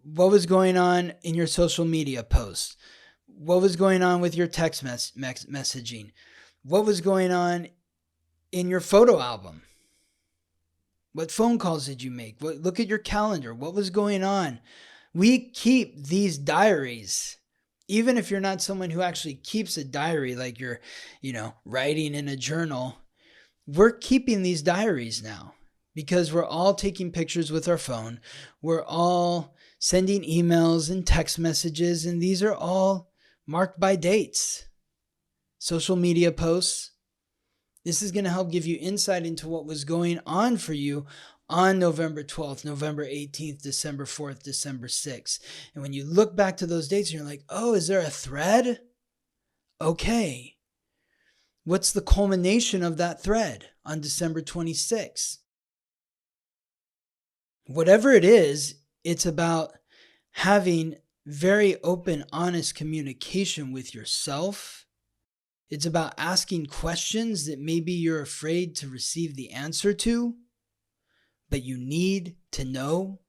What was going on in your social media posts? What was going on with your text messaging? What was going on in your photo album? What phone calls did you make? Look at your calendar. What was going on? We keep these diaries. Even if you're not someone who actually keeps a diary, like you're, writing in a journal, we're keeping these diaries now because we're all taking pictures with our phone. We're all sending emails and text messages, and these are all marked by dates. Social media posts. This is going to help give you insight into what was going on for you on November 12th, November 18th, December 4th, December 6th. And when you look back to those dates, you're like, oh, is there a thread? Okay. What's the culmination of that thread on December 26th? Whatever it is, it's about having very open, honest communication with yourself. It's about asking questions that maybe you're afraid to receive the answer to, but you need to know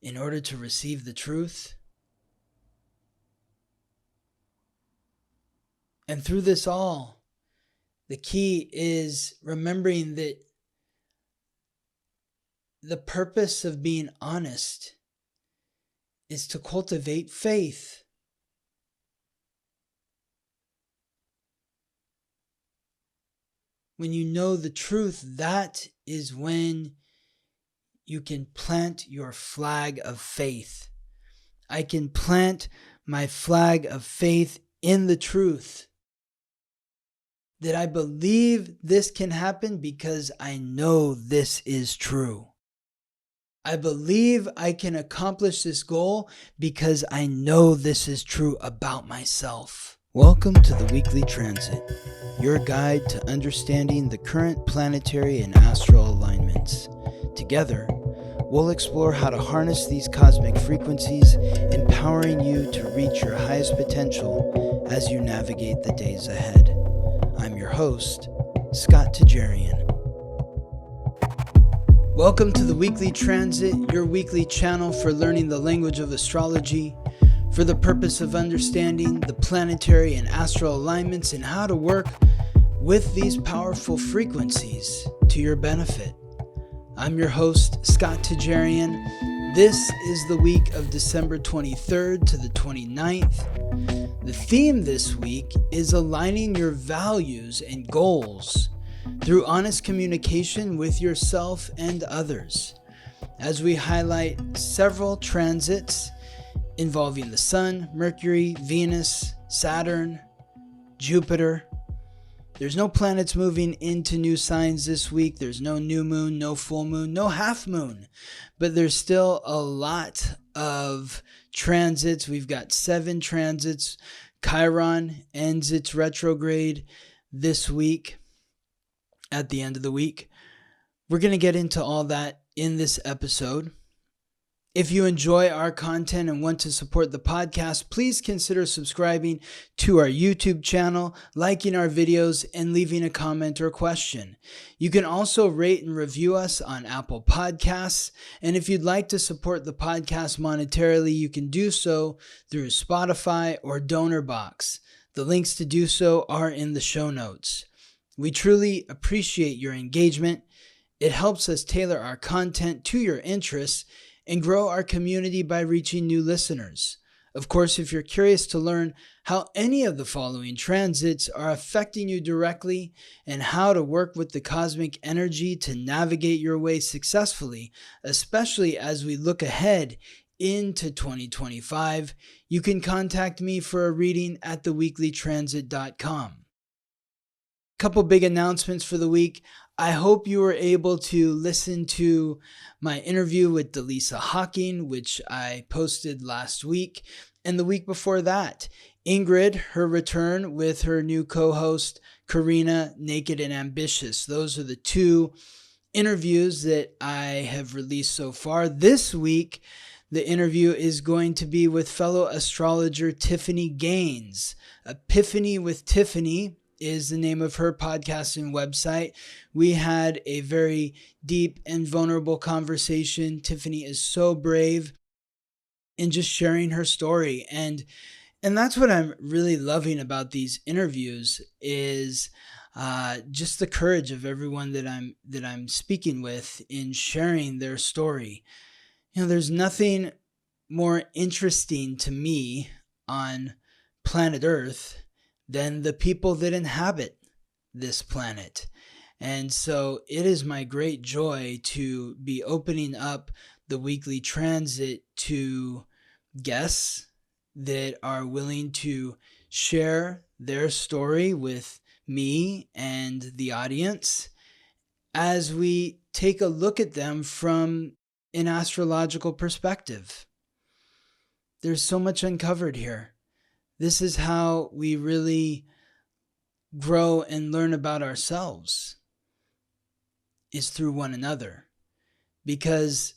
in order to receive the truth. And through this all, the key is remembering that the purpose of being honest is to cultivate faith. When you know the truth, that is when you can plant your flag of faith. I can plant my flag of faith in the truth. That I believe this can happen because I know this is true. I believe I can accomplish this goal because I know this is true about myself. Welcome to the Weekly Transit, your guide to understanding the current planetary and astral alignments. Together, we'll explore how to harness these cosmic frequencies, empowering you to reach your highest potential as you navigate the days ahead. I'm your host, Scott Tajarian. Welcome to the Weekly Transit, your weekly channel for learning the language of astrology, for the purpose of understanding the planetary and astral alignments and how to work with these powerful frequencies to your benefit. I'm your host, Scott Tajarian. This is the week of December 23rd to the 29th. The theme this week is aligning your values and goals through honest communication with yourself and others, as we highlight several transits involving the Sun, Mercury, Venus, Saturn, Jupiter. There's no planets moving into new signs this week. There's no new moon, no full moon, no half moon. But there's still a lot of transits. We've got 7 transits. Chiron ends its retrograde this week, at the end of the week. We're going to get into all that in this episode. If you enjoy our content and want to support the podcast, please consider subscribing to our YouTube channel, liking our videos, and leaving a comment or question. You can also rate and review us on Apple Podcasts. And if you'd like to support the podcast monetarily, you can do so through Spotify or DonorBox. The links to do so are in the show notes. We truly appreciate your engagement. It helps us tailor our content to your interests and grow our community by reaching new listeners. Of course, if you're curious to learn how any of the following transits are affecting you directly and how to work with the cosmic energy to navigate your way successfully, especially as we look ahead into 2025, you can contact me for a reading at theweeklytransit.com. Couple big announcements for the week. I hope you were able to listen to my interview with Delisa Hawking, which I posted last week, and the week before that. Ingrid, her return with her new co-host, Karina, Naked and Ambitious. Those are the 2 interviews that I have released so far. This week, the interview is going to be with fellow astrologer Tiffany Gaines. Epiphany with Tiffany is the name of her podcast and website. We had a very deep and vulnerable conversation. Tiffany is so brave. and just sharing her story. And that's what I'm really loving about these interviews is just the courage of everyone that I'm speaking with in sharing their story. There's nothing more interesting to me on planet Earth than the people that inhabit this planet. And so it is my great joy to be opening up the weekly transit to guests that are willing to share their story with me and the audience as we take a look at them from an astrological perspective. There's so much uncovered here. This is how we really grow and learn about ourselves, is through one another. Because,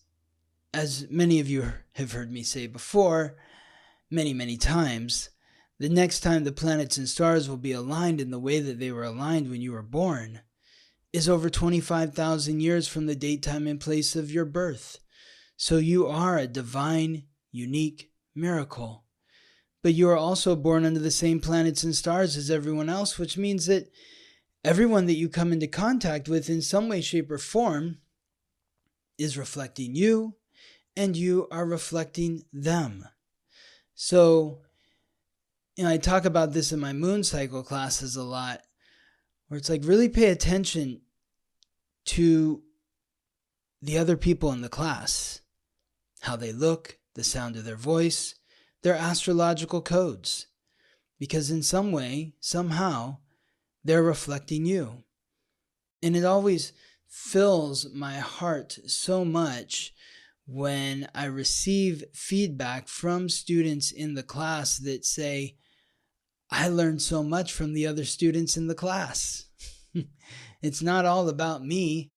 as many of you have heard me say before, many, many times, the next time the planets and stars will be aligned in the way that they were aligned when you were born is over 25,000 years from the date, time, and place of your birth. So you are a divine, unique miracle. But you are also born under the same planets and stars as everyone else, which means that everyone that you come into contact with in some way, shape, or form is reflecting you, and you are reflecting them. So, I talk about this in my moon cycle classes a lot, where it's like really pay attention to the other people in the class, how they look, the sound of their voice, their astrological codes, because in some way, somehow, they're reflecting you. And it always fills my heart so much when I receive feedback from students in the class that say, I learned so much from the other students in the class. It's not all about me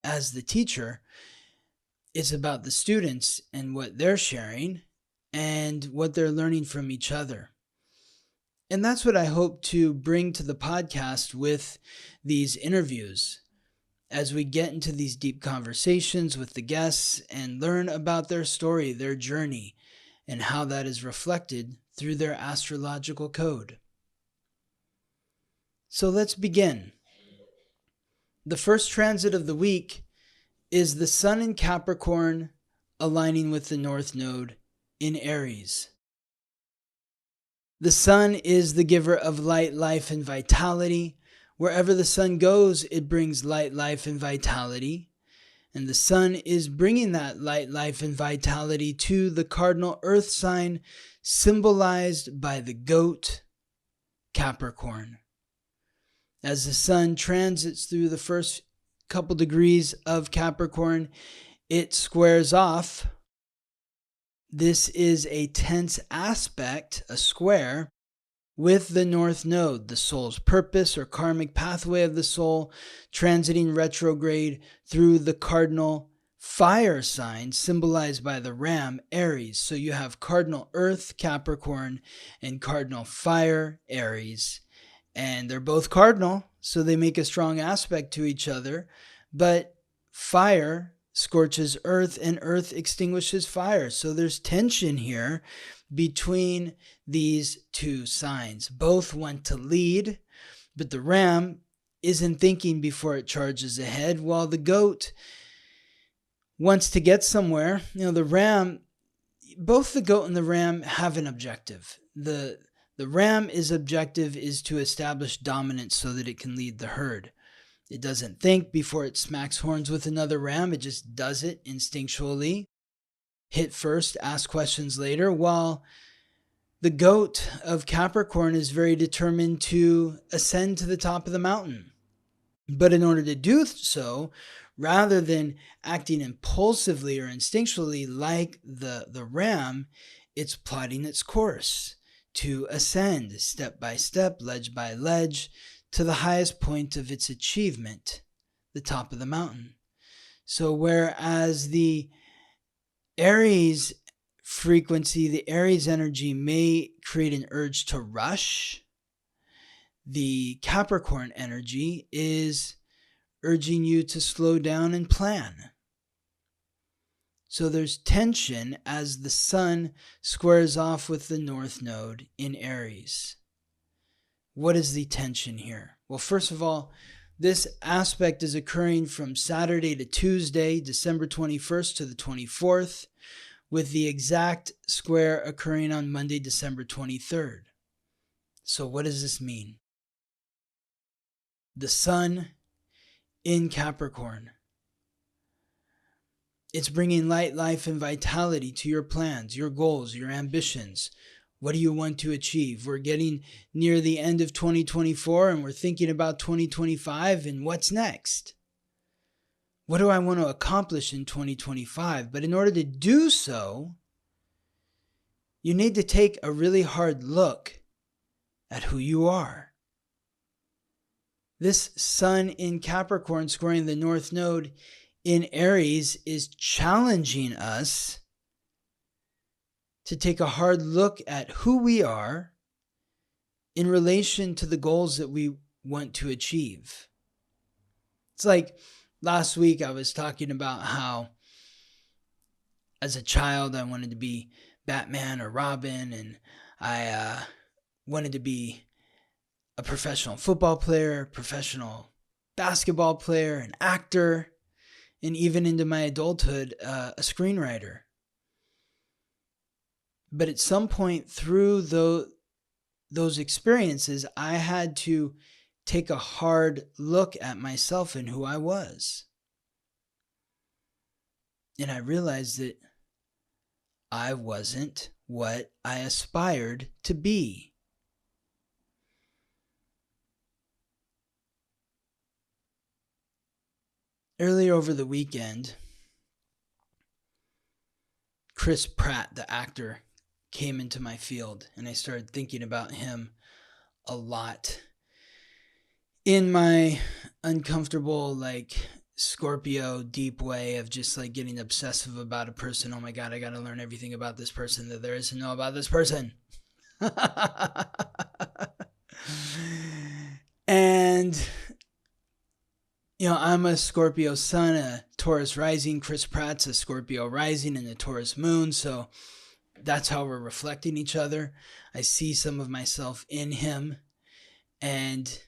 as the teacher. It's about the students and what they're sharing and what they're learning from each other. And that's what I hope to bring to the podcast with these interviews, as we get into these deep conversations with the guests and learn about their story, their journey, and how that is reflected through their astrological code. So let's begin. The first transit of the week is the Sun in Capricorn aligning with the North Node in Aries. The Sun is the giver of light, life, and vitality. Wherever the Sun goes, it brings light, life, and vitality. And the Sun is bringing that light, life, and vitality to the cardinal Earth sign, symbolized by the goat, Capricorn. As the Sun transits through the first couple degrees of Capricorn, it squares off. This is a tense aspect, a square, with the North Node, the soul's purpose or karmic pathway of the soul, transiting retrograde through the cardinal fire sign, symbolized by the ram, Aries. So you have cardinal Earth, Capricorn, and cardinal fire, Aries. And they're both cardinal, so they make a strong aspect to each other. But fire scorches earth and earth extinguishes fire. So there's tension here between these two signs. Both want to lead, but the ram isn't thinking before it charges ahead, while the goat wants to get somewhere. The ram, both the goat and the ram have an objective. The ram's objective is to establish dominance so that it can lead the herd. It doesn't think before it smacks horns with another ram. It just does it instinctually. Hit first, ask questions later, while the goat of Capricorn is very determined to ascend to the top of the mountain. But in order to do so, rather than acting impulsively or instinctually like the ram, it's plotting its course to ascend step by step, ledge by ledge, to the highest point of its achievement, the top of the mountain. So whereas the Aries frequency, the Aries energy may create an urge to rush, the Capricorn energy is urging you to slow down and plan. So there's tension as the sun squares off with the North Node in Aries. What is the tension here? Well, first of all, this aspect is occurring from Saturday to Tuesday, December 21st to the 24th, with the exact square occurring on Monday, December 23rd. So what does this mean? The sun in Capricorn. It's bringing light, life, and vitality to your plans, your goals, your ambitions. What do you want to achieve? We're getting near the end of 2024 and we're thinking about 2025 and what's next. What do I want to accomplish in 2025? But in order to do so, you need to take a really hard look at who you are. This sun in Capricorn squaring the North Node in Aries is challenging us to take a hard look at who we are in relation to the goals that we want to achieve. It's like last week I was talking about how as a child I wanted to be Batman or Robin, and I wanted to be a professional football player, professional basketball player, an actor, and even into my adulthood, a screenwriter. But at some point through those experiences, I had to take a hard look at myself and who I was. And I realized that I wasn't what I aspired to be. Earlier over the weekend, Chris Pratt, the actor, came into my field, and I started thinking about him a lot. In my uncomfortable, Scorpio deep way of just getting obsessive about a person. Oh my God, I got to learn everything about this person that there is to know about this person. And I'm a Scorpio sun, a Taurus rising. Chris Pratt's a Scorpio rising and a Taurus moon. So that's how we're reflecting each other. I see some of myself in him. And,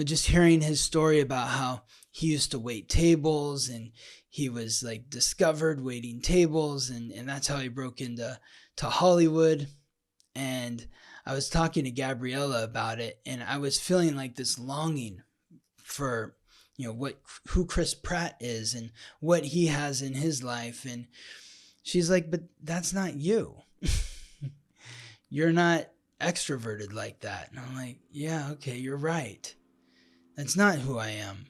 just hearing his story about how he used to wait tables and he was discovered waiting tables. And that's how he broke into Hollywood. And I was talking to Gabriella about it. And I was feeling this longing for who Chris Pratt is and what he has in his life. And she's like, but that's not you. You're not extroverted like that. And I'm like, yeah, okay, you're right. That's not who I am.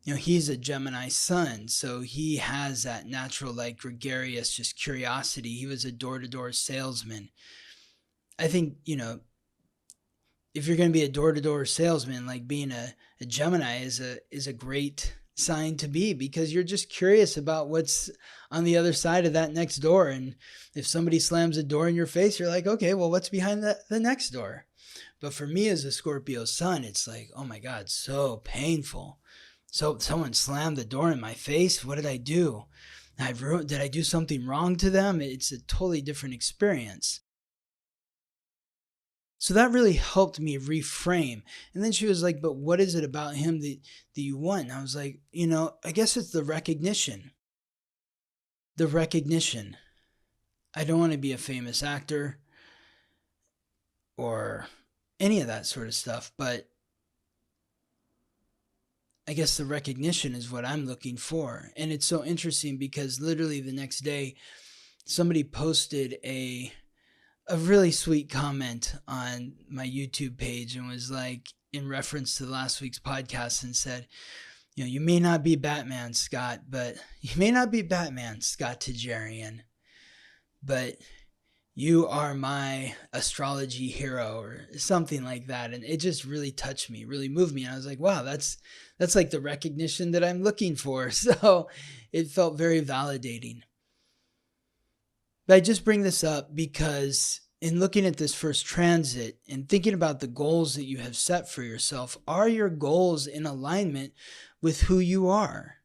He's a Gemini sun, so he has that natural, gregarious, just curiosity. He was a door-to-door salesman. I think, if you're going to be a door-to-door salesman, being a Gemini is a great sign to be, because you're just curious about what's on the other side of that next door. And if somebody slams a door in your face, you're like, okay, well, what's behind the next door? But for me as a Scorpio sun, it's oh my God, so painful. So someone slammed the door in my face. What did I do? Did I do something wrong to them? It's a totally different experience. So that really helped me reframe. And then she was like, but what is it about him that you want? And I was like, I guess it's the recognition. The recognition. I don't want to be a famous actor or any of that sort of stuff, but I guess the recognition is what I'm looking for. And it's so interesting because literally the next day, somebody posted a really sweet comment on my YouTube page and was in reference to last week's podcast, and said, you may not be Batman, Scott, but you may not be Batman, Scott Tajarian, but you are my astrology hero, or something like that. And it just really touched me, really moved me. And I was like, wow, that's the recognition that I'm looking for. So it felt very validating. But I just bring this up because in looking at this first transit and thinking about the goals that you have set for yourself, are your goals in alignment with who you are?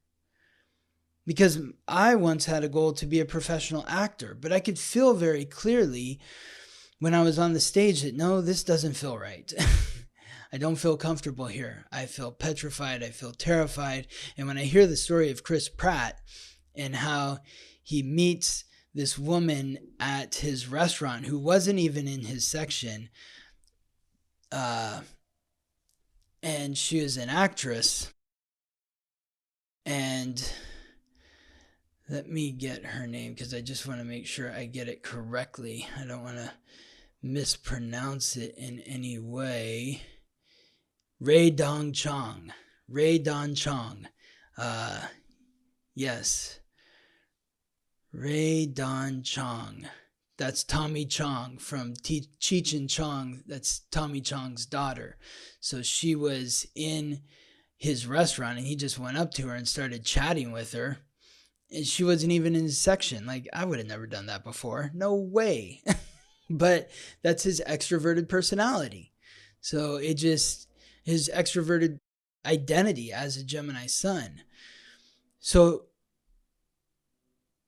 Because I once had a goal to be a professional actor, but I could feel very clearly when I was on the stage that no, this doesn't feel right. I don't feel comfortable here. I feel petrified. I feel terrified. And when I hear the story of Chris Pratt and how he meets this woman at his restaurant who wasn't even in his section, and she was an actress, and let me get her name because I just want to make sure I get it correctly. I don't want to mispronounce it in any way. Ray Dong Chong. Yes. Ray Don Chong. That's Tommy Chong from Cheech and Chong. That's Tommy Chong's daughter. So she was in his restaurant and he just went up to her and started chatting with her. And she wasn't even in his section. Like, I would have never done that before. No way. But that's his extroverted personality. So it just, his extroverted identity as a Gemini sun. So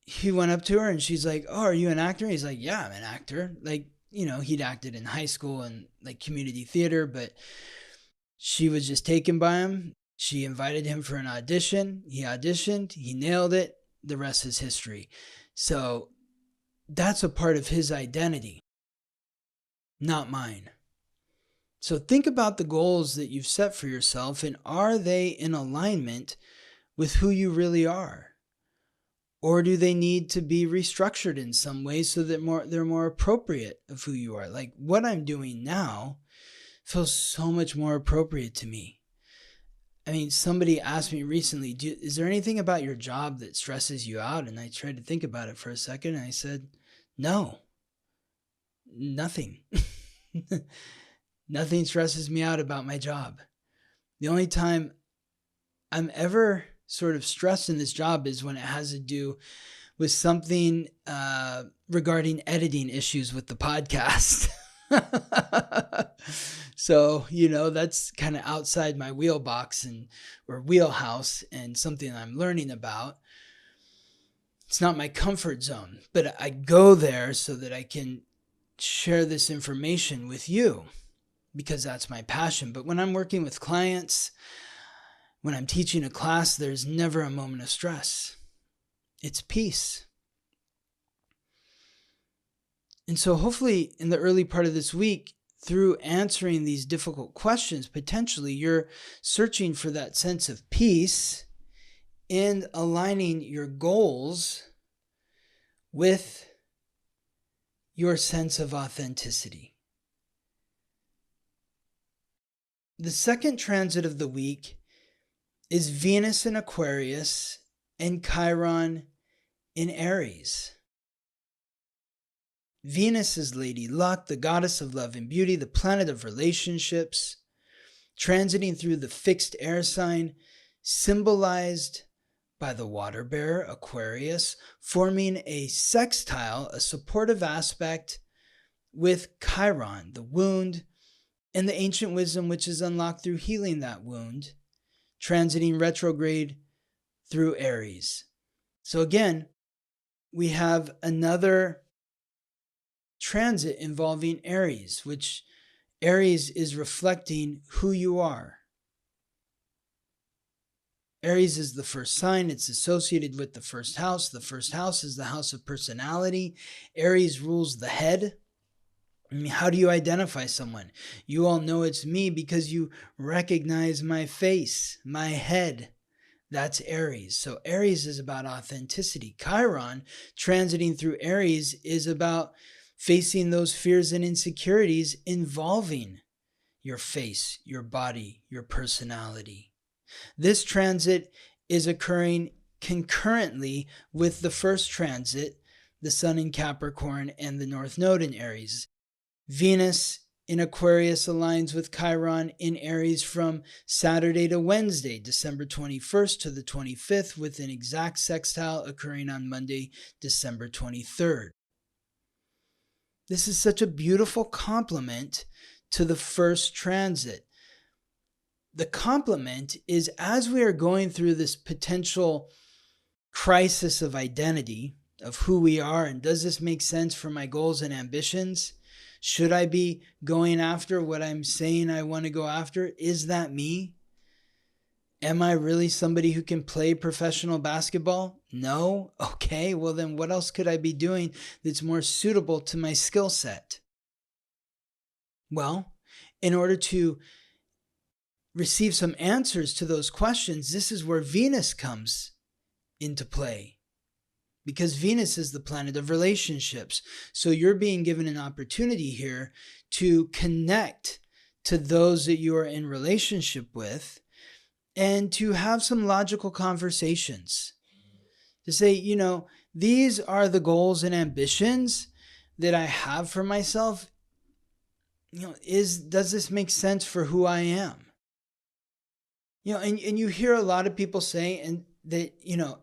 he went up to her and she's like, oh, are you an actor? He's like, yeah, I'm an actor. Like, you know, he'd acted in high school and like community theater, but she was just taken by him. She invited him for an audition. He auditioned. He nailed it. The rest is history. So that's a part of his identity, not mine. So think about the goals that you've set for yourself, and are they in alignment with who you really are? Or do they need to be restructured in some way so that they're more appropriate of who you are? Like what I'm doing now feels so much more appropriate to me. I mean, somebody asked me recently, is there anything about your job that stresses you out? And I tried to think about it for a second and I said, no, nothing. Nothing stresses me out about my job. The only time I'm ever sort of stressed in this job is when it has to do with something regarding editing issues with the podcast. So, you know, that's kind of outside my wheelbox or wheelhouse and something I'm learning about. It's not my comfort zone, but I go there so that I can share this information with you because that's my passion. But when I'm working with clients, when I'm teaching a class, there's never a moment of stress. It's peace. And so hopefully in the early part of this week, through answering these difficult questions, potentially you're searching for that sense of peace and aligning your goals with your sense of authenticity. The second transit of the week is Venus in Aquarius and Chiron in Aries. Venus is Lady Luck, the goddess of love and beauty, the planet of relationships, transiting through the fixed air sign, symbolized by the water bearer, Aquarius, forming a sextile, a supportive aspect with Chiron, the wound, and the ancient wisdom which is unlocked through healing that wound, transiting retrograde through Aries. So again, we have another transit involving Aries, which Aries is reflecting who you are. Aries is the first sign. It's associated with the first house. The first house is the house of personality. Aries rules the head. I mean, how do you identify someone? You all know it's me because you recognize my face, my head. That's Aries. So Aries is about authenticity. Chiron, transiting through Aries, is about facing those fears and insecurities involving your face, your body, your personality. This transit is occurring concurrently with the first transit, the Sun in Capricorn and the North Node in Aries. Venus in Aquarius aligns with Chiron in Aries from Saturday to Wednesday, December 21st to the 25th, with an exact sextile occurring on Monday, December 23rd. This is such a beautiful complement to the first transit. The complement is as we are going through this potential crisis of identity, of who we are, and does this make sense for my goals and ambitions? Should I be going after what I'm saying I want to go after? Is that me? Am I really somebody who can play professional basketball? No? Okay, well then what else could I be doing that's more suitable to my skill set? Well, in order to receive some answers to those questions, this is where Venus comes into play. Because Venus is the planet of relationships. So you're being given an opportunity here to connect to those that you are in relationship with and to have some logical conversations. To say, these are the goals and ambitions that I have for myself. Does this make sense for who I am? And you hear a lot of people say, and that,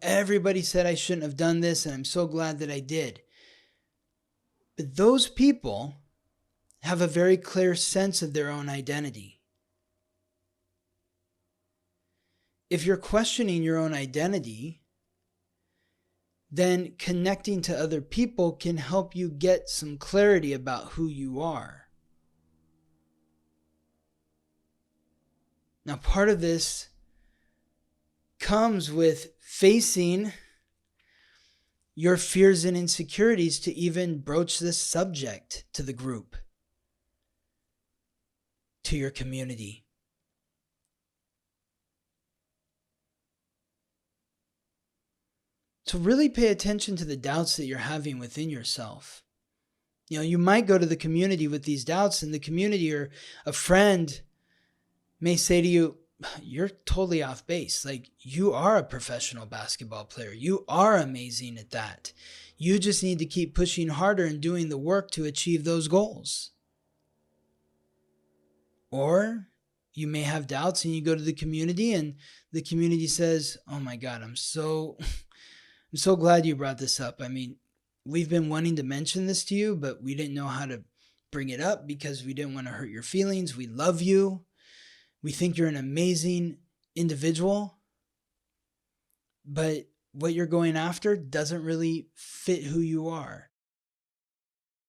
everybody said I shouldn't have done this, and I'm so glad that I did. But those people have a very clear sense of their own identity. If you're questioning your own identity, then connecting to other people can help you get some clarity about who you are. Now, part of this comes with facing your fears and insecurities to even broach this subject to the group, to your community. So really pay attention to the doubts that you're having within yourself. You might go to the community with these doubts, and the community or a friend may say to you, you're totally off base. Like, you are a professional basketball player. You are amazing at that. You just need to keep pushing harder and doing the work to achieve those goals. Or you may have doubts and you go to the community and the community says, oh my God, I'm so glad you brought this up. I mean, we've been wanting to mention this to you, but we didn't know how to bring it up because we didn't want to hurt your feelings. We love you. We think you're an amazing individual, but what you're going after doesn't really fit who you are.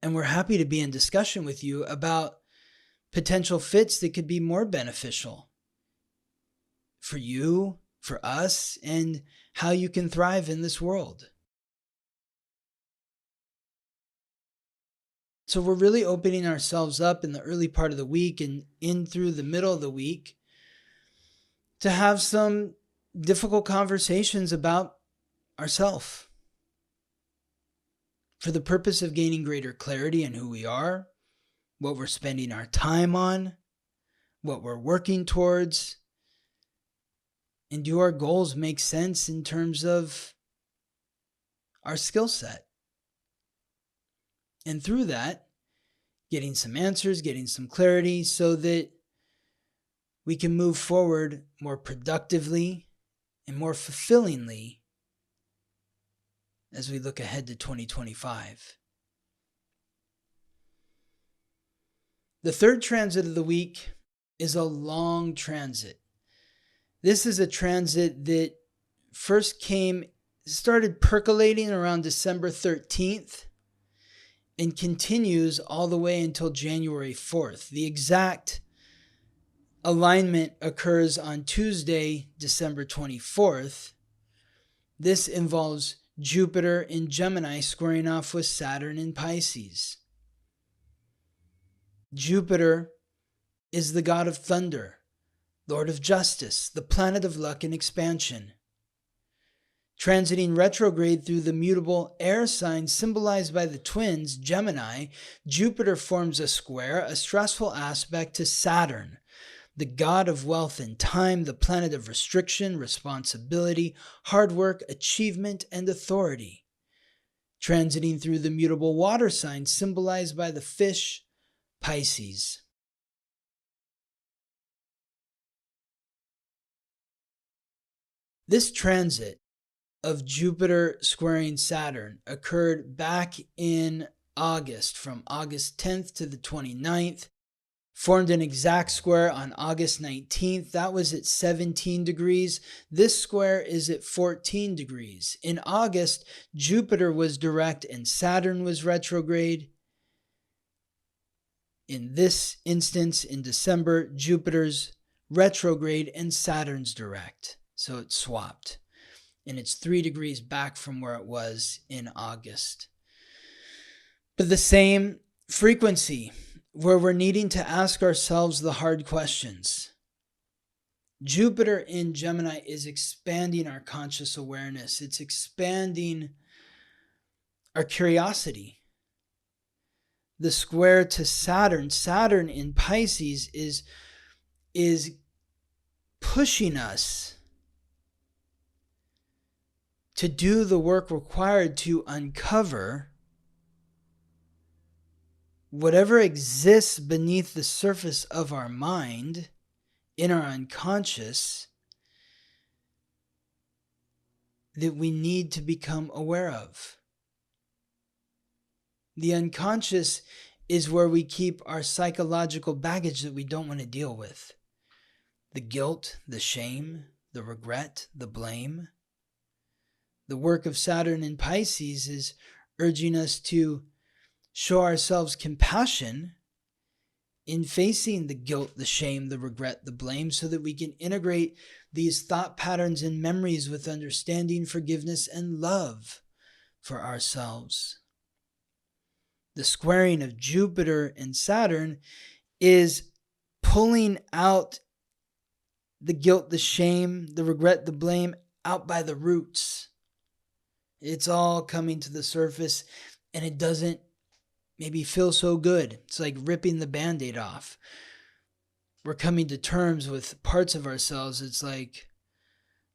And we're happy to be in discussion with you about potential fits that could be more beneficial for you, for us, and how you can thrive in this world. So we're really opening ourselves up in the early part of the week and in through the middle of the week to have some difficult conversations about ourselves for the purpose of gaining greater clarity in who we are, what we're spending our time on, what we're working towards, and do our goals make sense in terms of our skill set? And through that, getting some answers, getting some clarity so that we can move forward more productively and more fulfillingly as we look ahead to 2025. The third transit of the week is a long transit. This is a transit that started percolating around December 13th and continues all the way until January 4th. The exact alignment occurs on Tuesday, December 24th. This involves Jupiter in Gemini squaring off with Saturn in Pisces. Jupiter is the god of thunder, Lord of justice, the planet of luck and expansion. Transiting retrograde through the mutable air sign symbolized by the twins, Gemini, Jupiter forms a square, a stressful aspect to Saturn, the god of wealth and time, the planet of restriction, responsibility, hard work, achievement, and authority. Transiting through the mutable water sign symbolized by the fish, Pisces. This transit of Jupiter squaring Saturn occurred back in August, from August 10th to the 29th, formed an exact square on August 19th. That was at 17 degrees. This square is at 14 degrees. In August, Jupiter was direct and Saturn was retrograde. In this instance, in December, Jupiter's retrograde and Saturn's direct. So it swapped. And it's 3 degrees back from where it was in August. But the same frequency, where we're needing to ask ourselves the hard questions. Jupiter in Gemini is expanding our conscious awareness. It's expanding our curiosity. The square to Saturn, Saturn in Pisces is pushing us to do the work required to uncover whatever exists beneath the surface of our mind, in our unconscious, that we need to become aware of. The unconscious is where we keep our psychological baggage that we don't want to deal with. The guilt, the shame, the regret, the blame. The work of Saturn in Pisces is urging us to show ourselves compassion in facing the guilt, the shame, the regret, the blame, so that we can integrate these thought patterns and memories with understanding, forgiveness, and love for ourselves. The squaring of Jupiter and Saturn is pulling out the guilt, the shame, the regret, the blame out by the roots. It's all coming to the surface, and it doesn't maybe feel so good. It's like ripping the Band-Aid off. We're coming to terms with parts of ourselves. It's like,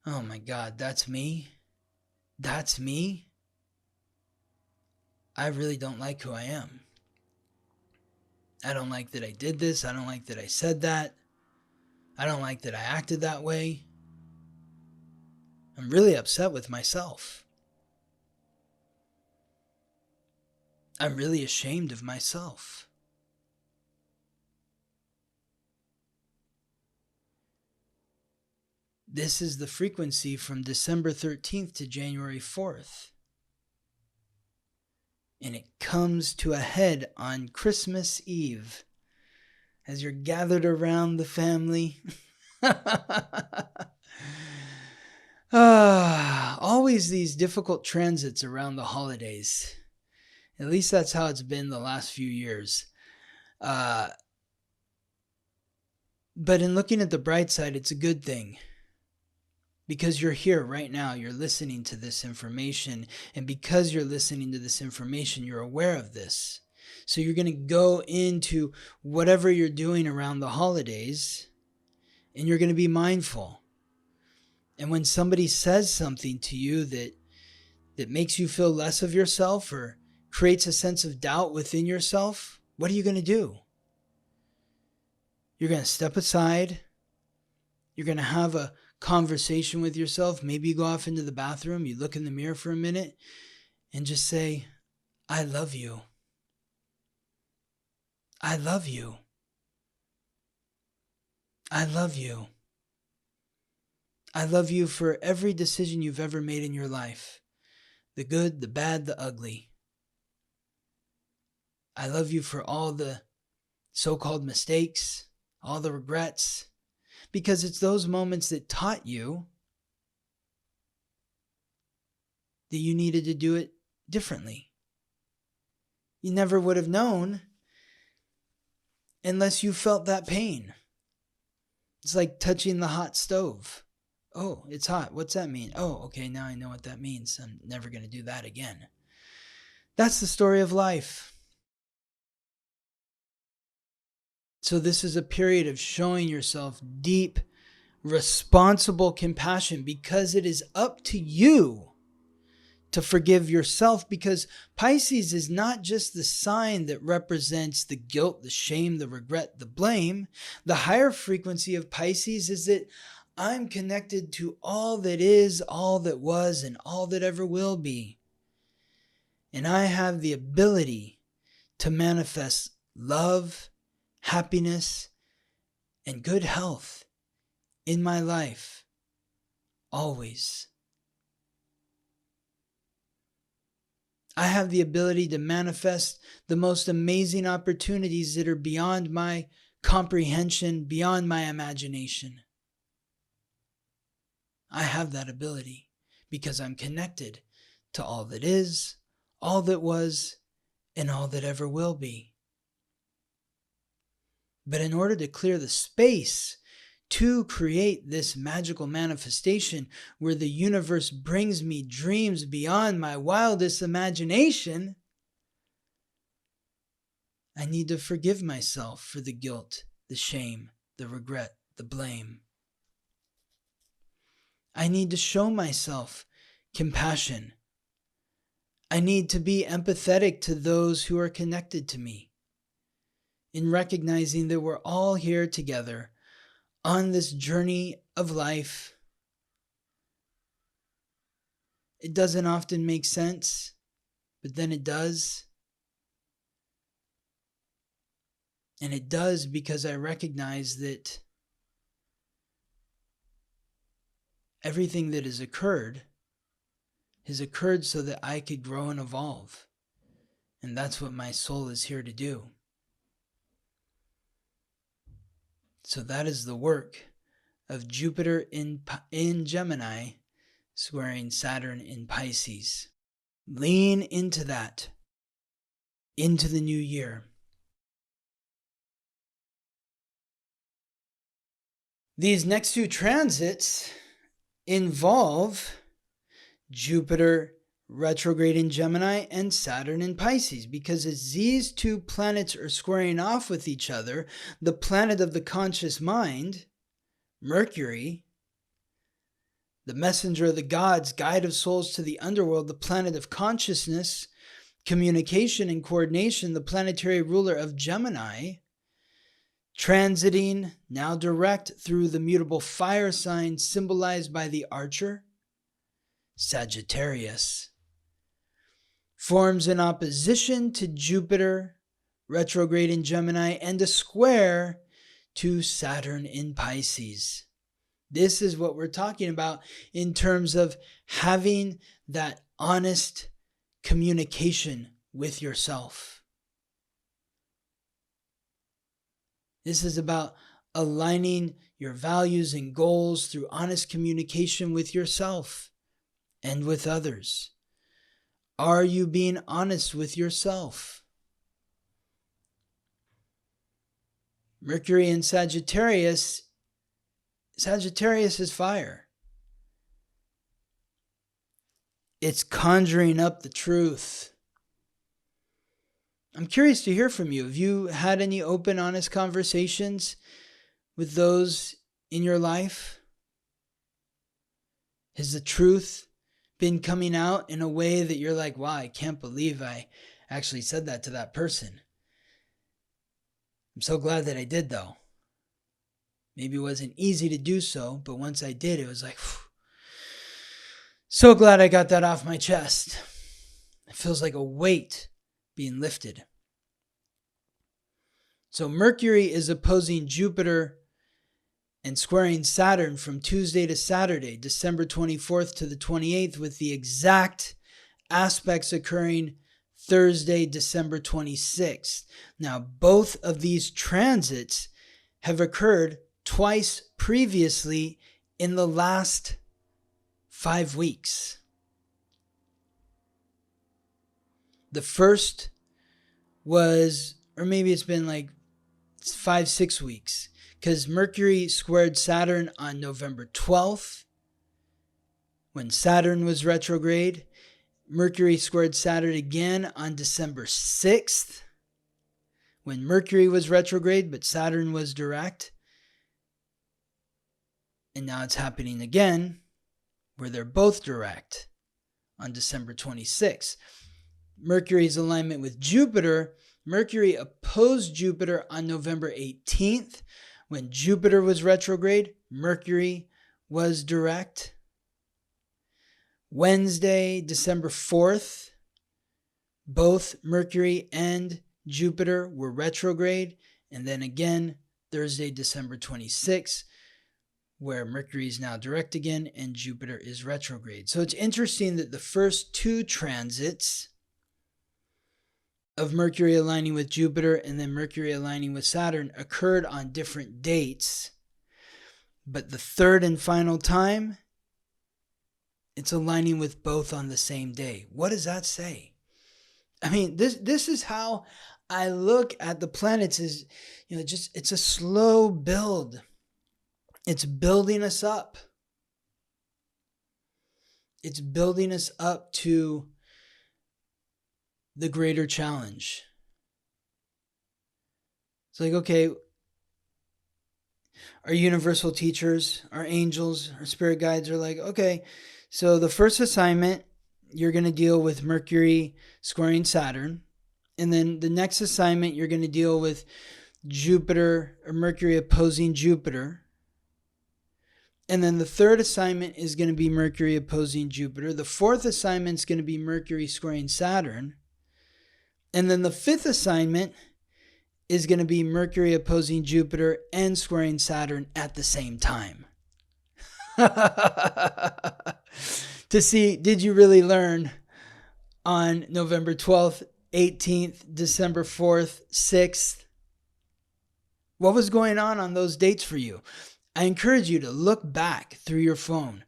oh my God, that's me? That's me? I really don't like who I am. I don't like that I did this. I don't like that I said that. I don't like that I acted that way. I'm really upset with myself. I'm really ashamed of myself. This is the frequency from December 13th to January 4th. And it comes to a head on Christmas Eve as you're gathered around the family. Always these difficult transits around the holidays. At least that's how it's been the last few years. But in looking at the bright side, it's a good thing. Because you're here right now, you're listening to this information. And because you're listening to this information, you're aware of this. So you're going to go into whatever you're doing around the holidays, and you're going to be mindful. And when somebody says something to you that makes you feel less of yourself or creates a sense of doubt within yourself, what are you going to do? You're going to step aside. You're going to have a conversation with yourself. Maybe you go off into the bathroom, you look in the mirror for a minute and just say, I love you. I love you. I love you. I love you for every decision you've ever made in your life. The good, the bad, the ugly. I love you for all the so-called mistakes, all the regrets. Because it's those moments that taught you that you needed to do it differently. You never would have known unless you felt that pain. It's like touching the hot stove. Oh, it's hot. What's that mean? Oh, okay, now I know what that means. I'm never going to do that again. That's the story of life. So this is a period of showing yourself deep, responsible compassion, because it is up to you to forgive yourself, because Pisces is not just the sign that represents the guilt, the shame, the regret, the blame. The higher frequency of Pisces is that I'm connected to all that is, all that was, and all that ever will be. And I have the ability to manifest love, happiness, and good health in my life, always. I have the ability to manifest the most amazing opportunities that are beyond my comprehension, beyond my imagination. I have that ability because I'm connected to all that is, all that was, and all that ever will be. But in order to clear the space to create this magical manifestation where the universe brings me dreams beyond my wildest imagination, I need to forgive myself for the guilt, the shame, the regret, the blame. I need to show myself compassion. I need to be empathetic to those who are connected to me, in recognizing that we're all here together on this journey of life. It doesn't often make sense, but then it does. And it does because I recognize that everything that has occurred so that I could grow and evolve. And that's what my soul is here to do. So that is the work of Jupiter in Gemini, squaring Saturn in Pisces. Lean into that, into the new year. These next two transits involve Jupiter retrograde in Gemini and Saturn in Pisces, because as these two planets are squaring off with each other, the planet of the conscious mind, Mercury, the messenger of the gods, guide of souls to the underworld, the planet of consciousness, communication and coordination, the planetary ruler of Gemini, transiting now direct through the mutable fire sign symbolized by the archer, Sagittarius, forms an opposition to Jupiter retrograde in Gemini and a square to Saturn in Pisces. This is what we're talking about in terms of having that honest communication with yourself. This is about aligning your values and goals through honest communication with yourself and with others. Are you being honest with yourself? Mercury in Sagittarius. Sagittarius is fire. It's conjuring up the truth. I'm curious to hear from you. Have you had any open, honest conversations with those in your life? Has the truth been coming out in a way that you're like, wow, I can't believe I actually said that to that person? I'm so glad that I did, though. Maybe it wasn't easy to do so, but once I did, it was like, whew, so glad I got that off my chest. It feels like a weight being lifted. So Mercury is opposing Jupiter and squaring Saturn from Tuesday to Saturday, December 24th to the 28th, with the exact aspects occurring Thursday, December 26th. Now, both of these transits have occurred twice previously in the last 5 weeks. The first was, or maybe it's been like 5-6 weeks, because Mercury squared Saturn on November 12th when Saturn was retrograde. Mercury squared Saturn again on December 6th when Mercury was retrograde, but Saturn was direct. And now it's happening again where they're both direct on December 26th. Mercury's alignment with Jupiter. Mercury opposed Jupiter on November 18th. When Jupiter was retrograde, Mercury was direct. Wednesday, December 4th, both Mercury and Jupiter were retrograde, And then again, Thursday, December 26th, where Mercury is now direct again and Jupiter is retrograde. So it's interesting that the first two transits of Mercury aligning with Jupiter and then Mercury aligning with Saturn occurred on different dates. But the third and final time, it's aligning with both on the same day. What does that say? I mean, this is how I look at the planets is, it's a slow build. It's building us up. It's building us up to the greater challenge. It's like, okay, our universal teachers, our angels, our spirit guides are like, okay, so the first assignment, you're going to deal with Mercury squaring Saturn. And then the next assignment, you're going to deal with Jupiter or Mercury opposing Jupiter. And then the third assignment is going to be Mercury opposing Jupiter. The fourth assignment is going to be Mercury squaring Saturn. And then the fifth assignment is going to be Mercury opposing Jupiter and squaring Saturn at the same time. To see, did you really learn on November 12th, 18th, December 4th, 6th? What was going on those dates for you? I encourage you to look back through your phone.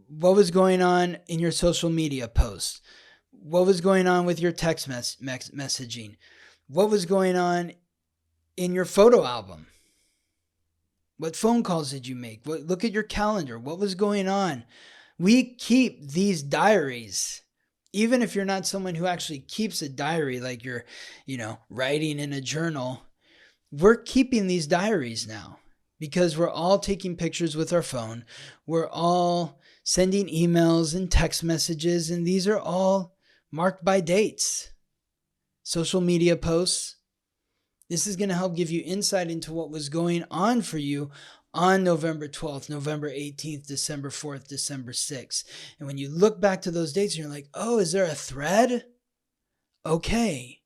What was going on in your social media posts? What was going on with your text messaging? What was going on in your photo album? What phone calls did you make? Look at your calendar. What was going on? We keep these diaries. Even if you're not someone who actually keeps a diary, like you're, writing in a journal, we're keeping these diaries now because we're all taking pictures with our phone. We're all sending emails and text messages, and these are all marked by dates. Social media posts. This is going to help give you insight into what was going on for you on November 12th, November 18th, December 4th, December 6th. And when you look back to those dates, you're like, oh, is there a thread? Okay.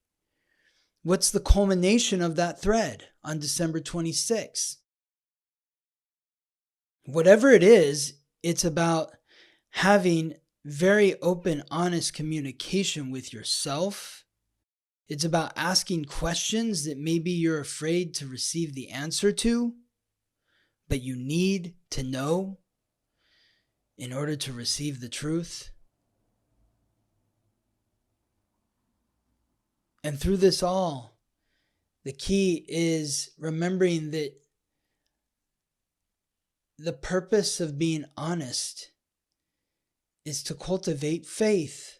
What's the culmination of that thread on December 26th? Whatever it is, it's about having very open, honest communication with yourself. It's about asking questions that maybe you're afraid to receive the answer to, but you need to know in order to receive the truth. And through this all, the key is remembering that the purpose of being honest is to cultivate faith.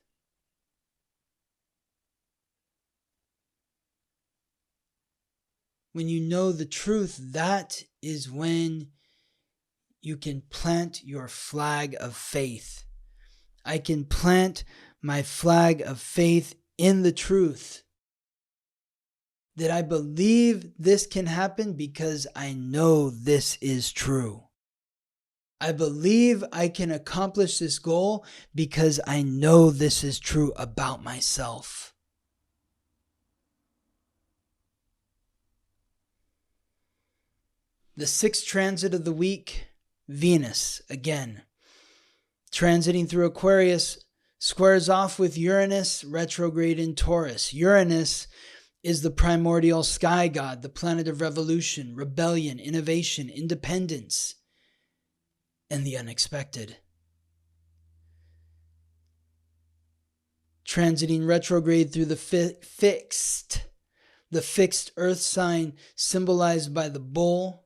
When you know the truth, that is when you can plant your flag of faith. I can plant my flag of faith in the truth. That I believe this can happen because I know this is true. I believe I can accomplish this goal because I know this is true about myself. The sixth transit of the week, Venus, again. Transiting through Aquarius, squares off with Uranus, retrograde in Taurus. Uranus is the primordial sky god, the planet of revolution, rebellion, innovation, independence, and the unexpected. Transiting retrograde through the fixed earth sign symbolized by the bull,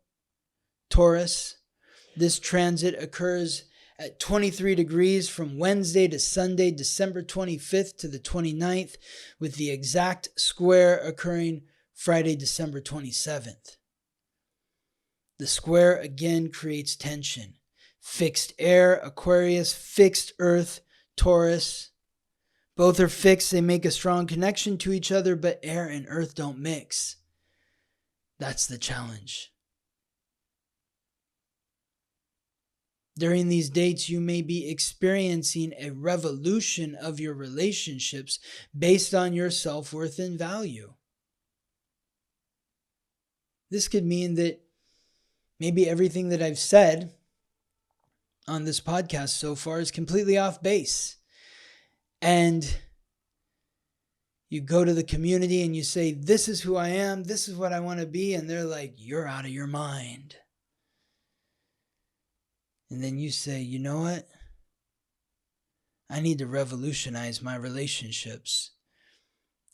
Taurus. This transit occurs at 23 degrees from Wednesday to Sunday, December 25th to the 29th, with the exact square occurring Friday, December 27th. The square again creates tension. Fixed air, Aquarius, fixed earth, Taurus. Both are fixed, they make a strong connection to each other, but air and earth don't mix. That's the challenge. During these dates, you may be experiencing a revolution of your relationships based on your self-worth and value. This could mean that maybe everything that I've said on this podcast so far is completely off base. And you go to the community and you say, this is who I am, this is what I want to be. And they're like, you're out of your mind. And then you say, you know what? I need to revolutionize my relationships.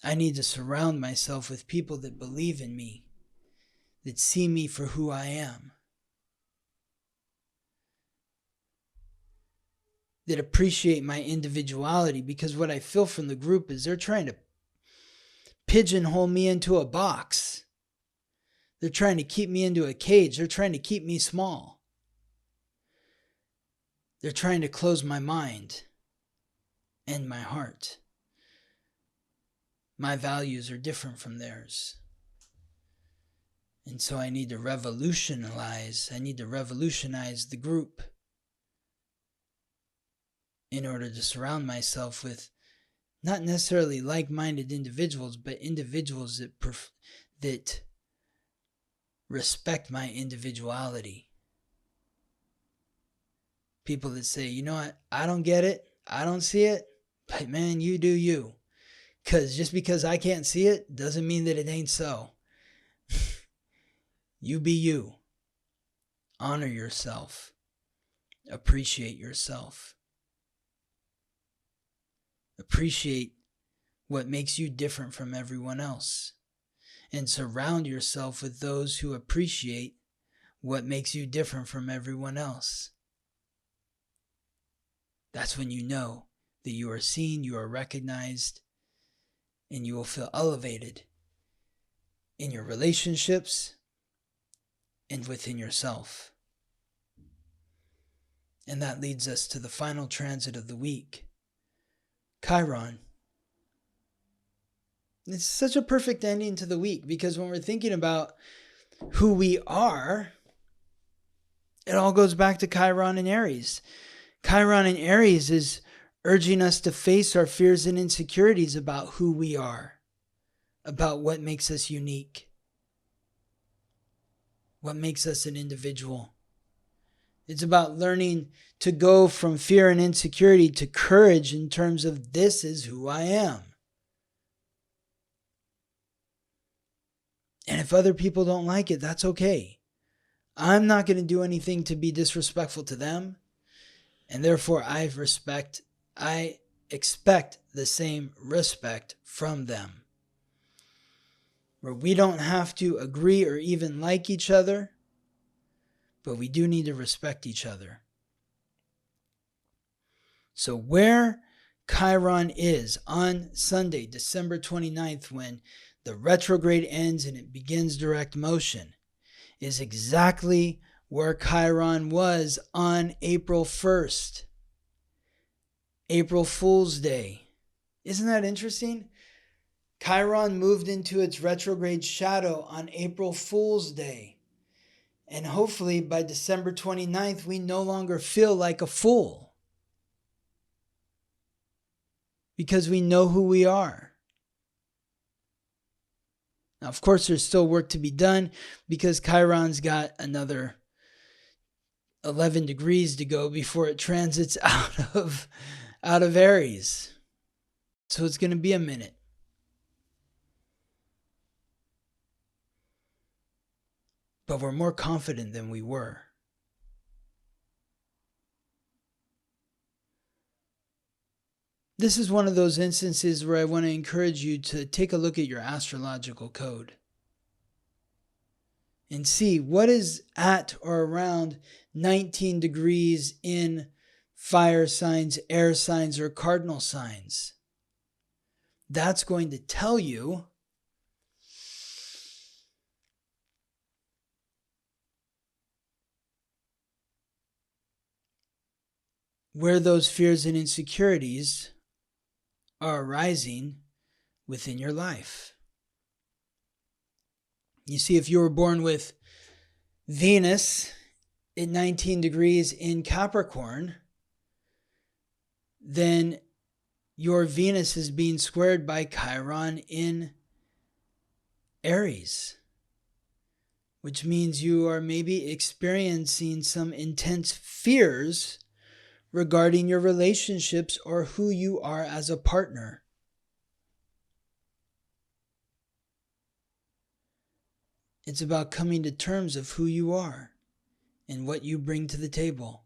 I need to surround myself with people that believe in me, that see me for who I am, that appreciate my individuality. Because what I feel from the group is they're trying to pigeonhole me into a box. They're trying to keep me into a cage. They're trying to keep me small. They're trying to close my mind and my heart. My values are different from theirs. And so I need to revolutionize. I need to revolutionize the group in order to surround myself with not necessarily like-minded individuals, but individuals that respect my individuality. People that say, you know what, I don't get it, I don't see it, but man, you do you. Because just because I can't see it doesn't mean that it ain't so. You be you. Honor yourself. Appreciate yourself. Appreciate what makes you different from everyone else. And surround yourself with those who appreciate what makes you different from everyone else. That's when you know that you are seen, you are recognized, and you will feel elevated in your relationships and within yourself. And that leads us to the final transit of the week, Chiron. It's such a perfect ending to the week because when we're thinking about who we are, it all goes back to Chiron and Aries. Chiron and Aries is urging us to face our fears and insecurities about who we are, about what makes us unique, what makes us an individual. It's about learning to go from fear and insecurity to courage in terms of this is who I am. And if other people don't like it, that's okay. I'm not going to do anything to be disrespectful to them. And therefore, I expect the same respect from them. Where we don't have to agree or even like each other, but we do need to respect each other. So where Chiron is on Sunday, December 29th, when the retrograde ends and it begins direct motion, is exactly where Chiron was on April 1st. April Fool's Day. Isn't that interesting? Chiron moved into its retrograde shadow on April Fool's Day. And hopefully by December 29th, we no longer feel like a fool. Because we know who we are. Now, of course, there's still work to be done because Chiron's got another 11 degrees to go before it transits out of Aries. So it's going to be a minute. But we're more confident than we were. This is one of those instances where I want to encourage you to take a look at your astrological code and see what is at or around 19 degrees in fire signs, air signs, or cardinal signs. That's going to tell you where those fears and insecurities are arising within your life. You see, if you were born with Venus at 19 degrees in Capricorn, then your Venus is being squared by Chiron in Aries. which means you are maybe experiencing some intense fears regarding your relationships or who you are as a partner. It's about coming to terms of who you are and what you bring to the table,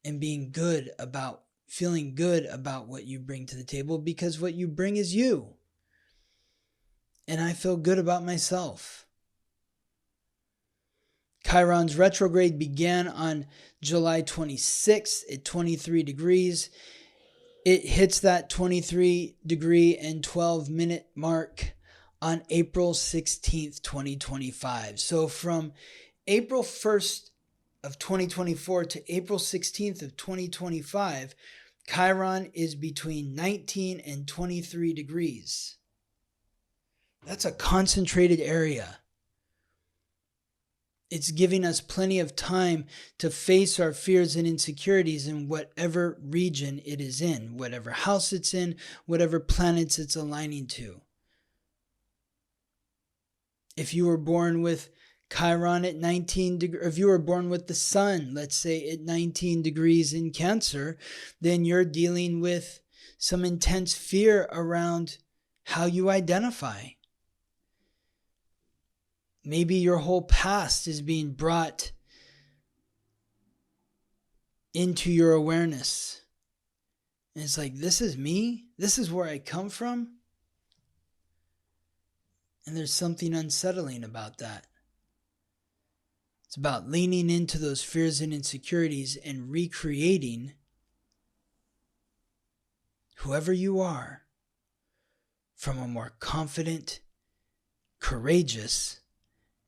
and feeling good about what you bring to the table, because what you bring is you. And I feel good about myself. Chiron's retrograde began on July 26th at 23 degrees. It hits that 23 degree and 12 minute mark on April 16th, 2025. So from April 1st of 2024 to April 16th of 2025, Chiron is between 19 and 23 degrees. That's a concentrated area. It's giving us plenty of time to face our fears and insecurities in whatever region it is in, whatever house it's in, whatever planets it's aligning to. If you were born with Chiron at 19 degrees, if you were born with the sun, let's say at 19 degrees in Cancer, then you're dealing with some intense fear around how you identify. Maybe your whole past is being brought into your awareness. And it's like, this is me? This is where I come from? And there's something unsettling about that. It's about leaning into those fears and insecurities and recreating whoever you are from a more confident, courageous,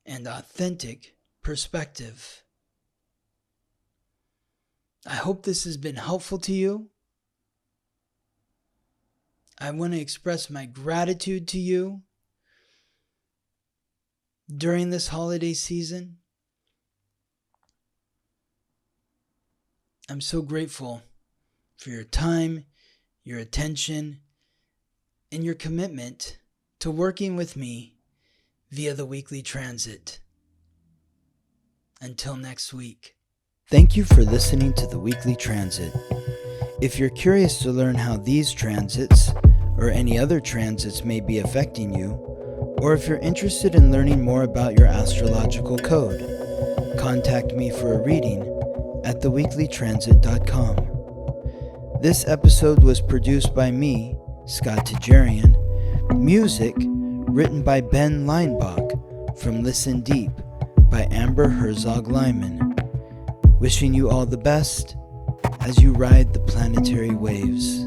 and authentic perspective. I hope this has been helpful to you. I want to express my gratitude to you during this holiday season. I'm so grateful for your time, your attention, and your commitment to working with me via the weekly transit. Until next week. Thank you for listening to the weekly transit. If you're curious to learn how these transits or any other transits may be affecting you, or if you're interested in learning more about your astrological code, contact me for a reading at theweeklytransit.com. This episode was produced by me, Scott Tajarian. Music written by Ben Leinbach from Listen Deep by Amber Herzog Lyman. Wishing you all the best as you ride the planetary waves.